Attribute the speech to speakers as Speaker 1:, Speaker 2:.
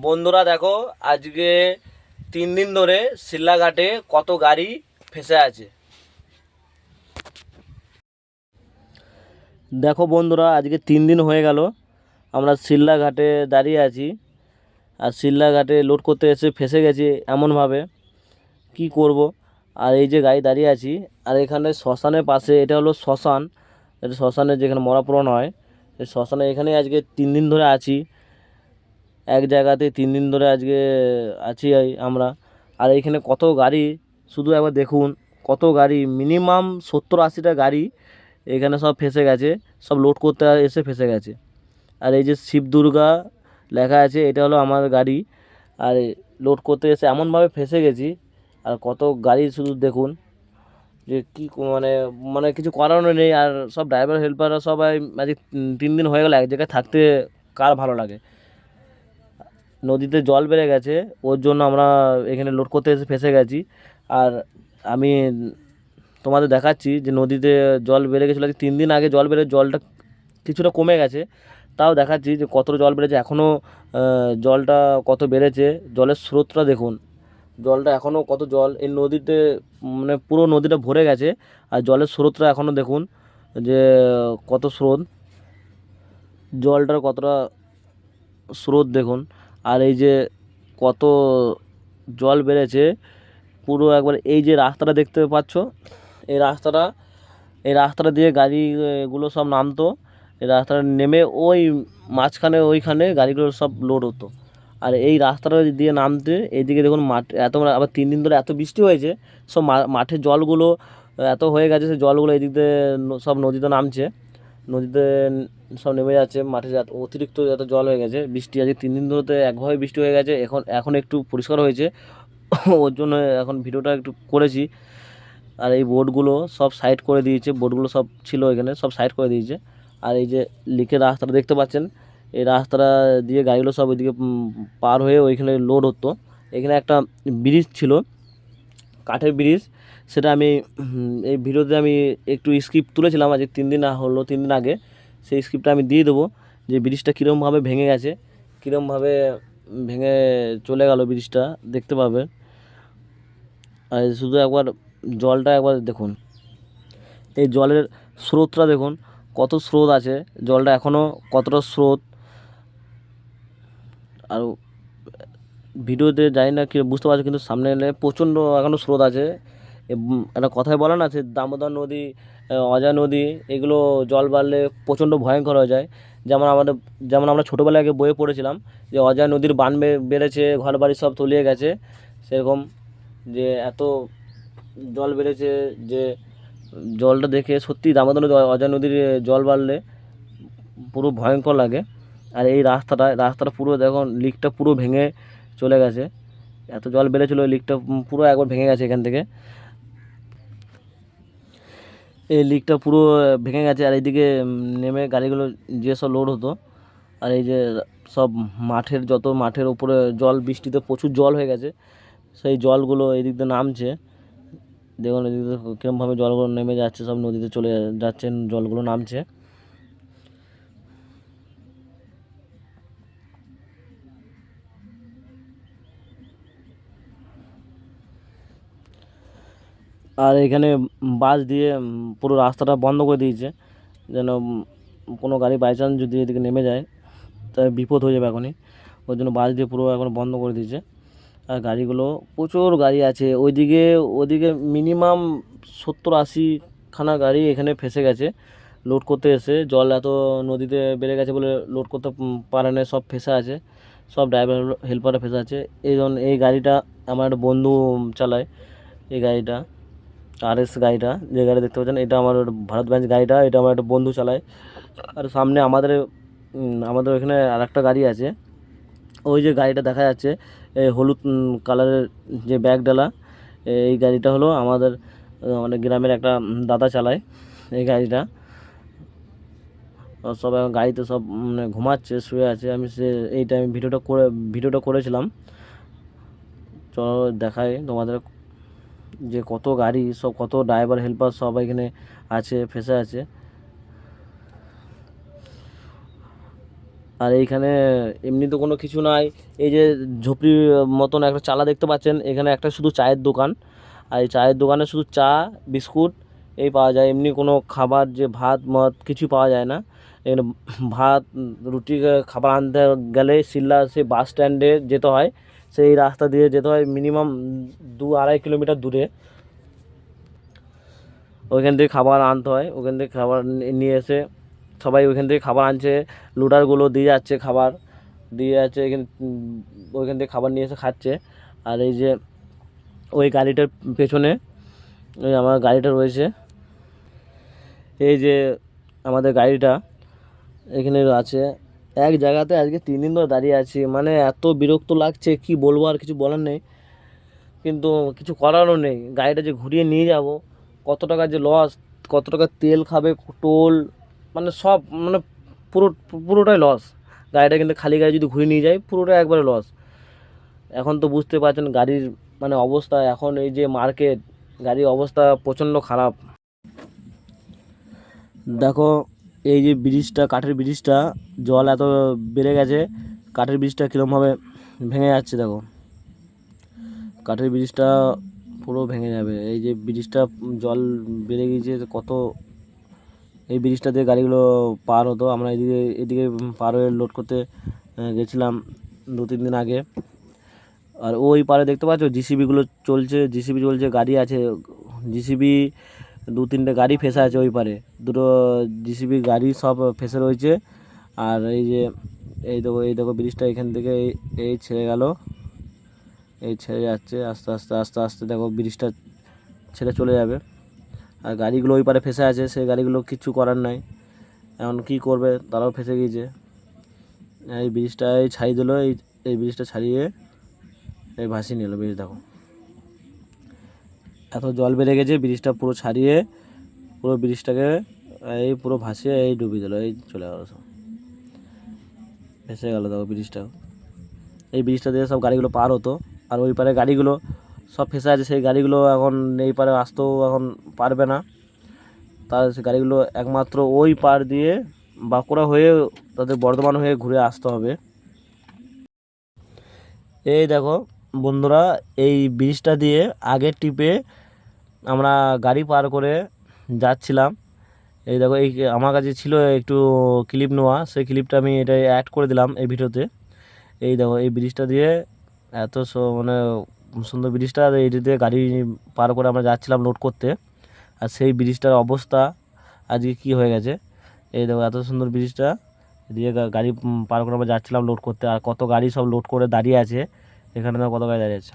Speaker 1: বন্ধুরা দেখো, আজকে 3 দিন ধরে শিলাঘাটে কত গাড়ি ফেসে আছে। দেখো বন্ধুরা, আজকে 3 দিন হয়ে গেল আমরা শিলাঘাটে দাঁড়িয়ে আছি। আর শিলাঘাটে লোড করতে এসে ফেসে গেছি এমনভাবে, কি করব। আর এই যে গাড়ি দাঁড়িয়ে আছি, আর এখানে শ্মশানের পাশে, এটা হলো শ্মশান, এটা শ্মশানে যেখানে মরাপুরন হয়। এই শ্মশানে এখানে আজকে 3 দিন ধরে আছি, এক জায়গাতে 3 দিন ধরে আজকে আছি আমরা। আর এইখানে কত গাড়ি, শুধু একবার দেখুন, কত গাড়ি, মিনিমাম 70-80টা গাড়ি এখানে সব ফেসে গেছে, সব লোড করতে এসে ফেসে গেছে। আর এই যে শিব দুর্গা লেখা আছে, এটা হলো আমার গাড়ি। আর লোড করতে এসে এমনভাবে ফেসে গেছি। আর কত গাড়ি শুধু দেখুন, যে কী মানে মানে কিছু করারও নেই। আর সব ড্রাইভার হেল্পাররা সবাই আজকে 3 দিন হয়ে গেল এক জায়গায় থাকতে কার ভালো লাগে। নদীতে জল বেড়ে গেছে, ওর জন্য আমরা এখানে লোড করতে এসে ফেসে গেছি। আর আমি তোমাদের দেখাচ্ছি যে নদীতে জল বেড়ে গেছিলো আজকে 3 দিন আগে, জল বেড়ে জলটা কিছুটা কমে গেছে। তাও দেখাচ্ছি যে কতটা জল বেড়েছে এখনও, জলটা কত বেড়েছে, জলের স্রোতটা দেখুন। জলটা এখনও কত জল এই নদীতে, মানে পুরো নদীটা ভরে গেছে। আর জলের স্রোতটা এখনও দেখুন যে কত স্রোত, জলটার কতটা স্রোত দেখুন। আর এই যে কত জল বেড়েছে পুরো একবার, এই যে রাস্তাটা দেখতে পাচ্ছ, এই রাস্তাটা, এই রাস্তাটা দিয়ে গাড়িগুলো সব নামতো। এই রাস্তাটা নেমে ওই মাঝখানে ওইখানে গাড়িগুলো সব লোড হতো। আর এই রাস্তাটা দিয়ে নামতে এইদিকে দেখুন মাঠ, এত আবার 3 দিন ধরে এত বৃষ্টি হয়েছে, সব মাঠের জলগুলো এত হয়ে গেছে, সে জলগুলো এদিক দিয়ে সব নদীতে নামছে, নদীতে সব নেমে যাচ্ছে। মাঠে অতিরিক্ত এত জল হয়ে গেছে, বৃষ্টি আজকে 3 দিন ধরে তো একভাবে বৃষ্টি হয়ে গেছে। এখন এখন একটু পরিষ্কার হয়েছে, ওর জন্য এখন ভিডিওটা একটু করেছি। আর এই বোটগুলো সব সাইড করে দিয়েছে, বোটগুলো সব ছিল এখানে সব সাইড করে দিয়েছে। আর এই যে লিকের রাস্তাটা দেখতে পাচ্ছেন, এই রাস্তাটা দিয়ে গাড়িগুলো সব ওইদিকে পার হয়ে ওইখানে লোড হতো। এখানে একটা ব্রিজ ছিল, কাঠের ব্রিজ, সেটা আমি এই ভিডিওতে আমি একটু স্ক্রিপ্ট তুলেছিলাম আজকে 3 দিন হলো, 3 দিন আগে। সেই স্ক্রিপ্টটা আমি দিয়ে দেবো, যে ব্রিজটা কীরকমভাবে ভেঙে গেছে, কীরকমভাবে ভেঙে চলে গেল ব্রিজটা, দেখতে পাবে। আর শুধু একবার জলটা একবার দেখুন, এই জলের স্রোতটা দেখুন, কত স্রোত আছে, জলটা এখনও কতটা স্রোত। আর ভিডিওতে জানি না কি বুঝতে পারছো, কিন্তু সামনে এলে প্রচণ্ড এখনও স্রোত আছে। একটা কথায় বলে না, যে দামোদর নদী, অজয় নদী, এগুলো জল বাড়লে প্রচণ্ড ভয়ঙ্কর হয়ে যায়। যেমন আমরা ছোটোবেলায় আগে বইয়ে পড়েছিলাম যে অজয় নদীর বান বেড়েছে, ঘর বাড়ি সব তলিয়ে গেছে। সেরকম যে এত জল বেড়েছে, যে জলটা দেখে সত্যি দামোদর নদী, অজয় নদীর জল বাড়লে পুরো ভয়ঙ্কর লাগে। আর এই রাস্তাটা পুরো দেখুন, লিকটা পুরো ভেঙে চলে গেছে, এত জল বেড়েছিল, ওই লিকটা পুরো একবার ভেঙে গেছে এখান থেকে, এই লিকটা পুরো ভেঙে গেছে। আর এইদিকে নেমে গাড়িগুলো যেসব লোড হতো, আর এই যে সব মাঠের উপরে জল, বৃষ্টিতে প্রচুর জল হয়ে গেছে, সেই জলগুলো এদিক দিয়ে নামছে। দেখুন এদিক দিয়ে কীরকমভাবে জলগুলো নেমে যাচ্ছে, সব নদীতে চলে যাচ্ছে, জলগুলো নামছে। আর এখানে বাস দিয়ে পুরো রাস্তাটা বন্ধ করে দিয়েছে, যেন কোনো গাড়ি বাই চান্স যদি এদিকে নেমে যায় তাহলে বিপদ হয়ে যাবে এখনই। ওই জন্য বাস দিয়ে পুরো এখন বন্ধ করে দিয়েছে। আর গাড়িগুলো, প্রচুর গাড়ি আছে ওইদিকে, ওদিকে মিনিমাম 70-80খানা গাড়ি এখানে ফেসে গেছে লোড করতে এসে। জল এত নদীতে বেড়ে গেছে বলে লোড করতে পারে না, সব ফেসে আছে, সব ড্রাইভার হেল্পাররা ফেসে আছে। এই জন্য এই গাড়িটা আমার একটা বন্ধু চালায়, এই গাড়িটা আরএস গাড়িটা, যে গাড়ি দেখতে পাচ্ছেন, এটা আমার ভারত বেঞ্চ গাড়িটা, এটা আমার একটা বন্ধু চালায়। আর সামনে আমাদের ওখানে আর একটা গাড়ি আছে, ওই যে গাড়িটা দেখা যাচ্ছে, এই হলুদ কালারের যে ব্যাগ ডালা, এই গাড়িটা হলো আমাদের মানে গ্রামের একটা দাদা চালায় এই গাড়িটা। সব এখন গাড়িতে সব মানে ঘুমাচ্ছে, শুয়ে আছে। আমি এই টাইমে ভিডিওটা করেছিলাম। চলো দেখাই তোমাদের, যে কত গাড়ি, সব কত ড্রাইভার হেল্পার সব এখানে আছে, ফেসে আছে। আর এইখানে এমনি তো কোনো কিছু নাই। এই যে ঝুপড়ির মতন একটা চালা দেখতে পাচ্ছেন, এখানে একটা শুধু চায়ের দোকান। আর এই চায়ের দোকানে শুধু চা বিস্কুট এই পাওয়া যায়, এমনি কোনো খাবার যে ভাত মদ কিছু পাওয়া যায় না এখানে। ভাত রুটি খাবার আনতে গেলে শিলদা সে বাস স্ট্যান্ডে যেতে হয়, সেই রাস্তা দিয়ে যেতে হয় মিনিমাম 2-2.5 কিলোমিটার দূরে। ওইখান থেকে খাবার আনতে হয়, ওখান থেকে খাবার নিয়ে এসে সবাই ওইখান থেকে খাবার আনছে, লোডারগুলো দিয়ে যাচ্ছে খাবার, দিয়ে যাচ্ছে এখানে ওইখান থেকে খাবার নিয়ে এসে খাচ্ছে। আর এই যে ওই গাড়িটার পেছনে ওই আমার গাড়িটা রয়েছে, এই যে আমাদের গাড়িটা এখানে আছে। এক জায়গাতে আজকে 3 দিন ধরে দাঁড়িয়ে আছি, মানে এত বিরক্ত লাগছে কি বলবো, আর কিছু বলার নেই। কিন্তু কিছু করারও নেই, গাড়িটা যে ঘুরিয়ে নিয়ে যাব, কত টাকা যে লস, কত টাকা তেল খাবে, টোল, মানে সব মানে পুরো পুরোটাই লস। গাড়িটা কিন্তু খালি গাড়ি যদি ঘুরিয়ে নিয়ে যায় পুরোটাই একবারে লস। এখন তো বুঝতে পারছেন গাড়ির মানে অবস্থা, এখন এই যে মার্কেট, গাড়ির অবস্থা প্রচণ্ড খারাপ। দেখো এই যে ব্রিজটা, কাঠের ব্রিজটা, জল এত বেড়ে গেছে, কাঠের ব্রিজটা কীরকমভাবে ভেঙে যাচ্ছে। দেখো কাঠের ব্রিজটা পুরো ভেঙে যাবে। এই যে ব্রিজটা জল বেড়ে গিয়েছে কত, এই ব্রিজটা দিয়ে গাড়িগুলো পার হতো। আমরা এদিকে এদিকে পার হয়ে লোড করতে গেছিলাম 2-3 দিন আগে। আর ওই পারে দেখতে পাচ্ছ জিসিবিগুলো চলছে, জিসিবি চলছে, গাড়ি আছে, জিসিবি 2-3টে গাড়ি ফেসে আছে ওই পারে, দুটো জিসিবি গাড়ি সব ফেসে রয়েছে। আর এই যে এই দেখো ব্রিজটা এখান থেকে এই ছেড়ে গেল, এই ছেড়ে যাচ্ছে আস্তে আস্তে আস্তে আস্তে, দেখো ব্রিজটা ছেড়ে চলে যাবে। আর গাড়িগুলো ওই পারে ফেসে আছে, সেই গাড়িগুলো কিচ্ছু করার নাই, এখন কী করবে, তারাও ফেসে গিয়েছে। এই ব্রিজটা ছাড়িয়ে দিল, এই ব্রিজটা ছাড়িয়ে এই ভাসিয়ে নিল ব্রিজ। দেখো এত জল বেড়ে গেছে, ব্রিজটা পুরো ছাড়িয়ে পুরো ব্রিজটাকে এই পুরো ভাসিয়ে এই ডুবিয়ে দিল, এই চলে গেল, সব ভেসে গেল। দেখো ব্রিজটা, এই ব্রিজটা দিয়ে সব গাড়িগুলো পার হতো। আর ওই পারে গাড়িগুলো সব ফেসে আছে, সেই গাড়িগুলো এখন এই পারে আসতেও এখন পারবে না। তার সেই গাড়িগুলো একমাত্র ওই পার দিয়ে বাঁকুড়া হয়ে তাদের বর্ধমান হয়ে ঘুরে আসতে হবে। এই দেখো বন্ধুরা, এই ব্রিজটা দিয়ে আগের ট্রিপে আমরা গাড়ি পার করে যাচ্ছিলাম। এই দেখো এই আমার কাছে ছিল একটু ক্লিপ নেওয়া, সেই ক্লিপটা আমি এটা অ্যাড করে দিলাম এই ভিডিওতে। এই দেখো এই ব্রিজটা দিয়ে এত মানে সুন্দর ব্রিজটা, এই দিয়ে গাড়ি পার করে আমরা যাচ্ছিলাম লোড করতে। আর সেই ব্রিজটার অবস্থা আজকে কি হয়ে গেছে, এই দেখো এত সুন্দর ব্রিজটা দিয়ে গাড়ি পার করে আমরা যাচ্ছিলাম লোড করতে, আর কত গাড়ি সব লোড করে দাঁড়িয়ে আছে এখানে, দেখো কত গাড়ি দাঁড়িয়ে আছে।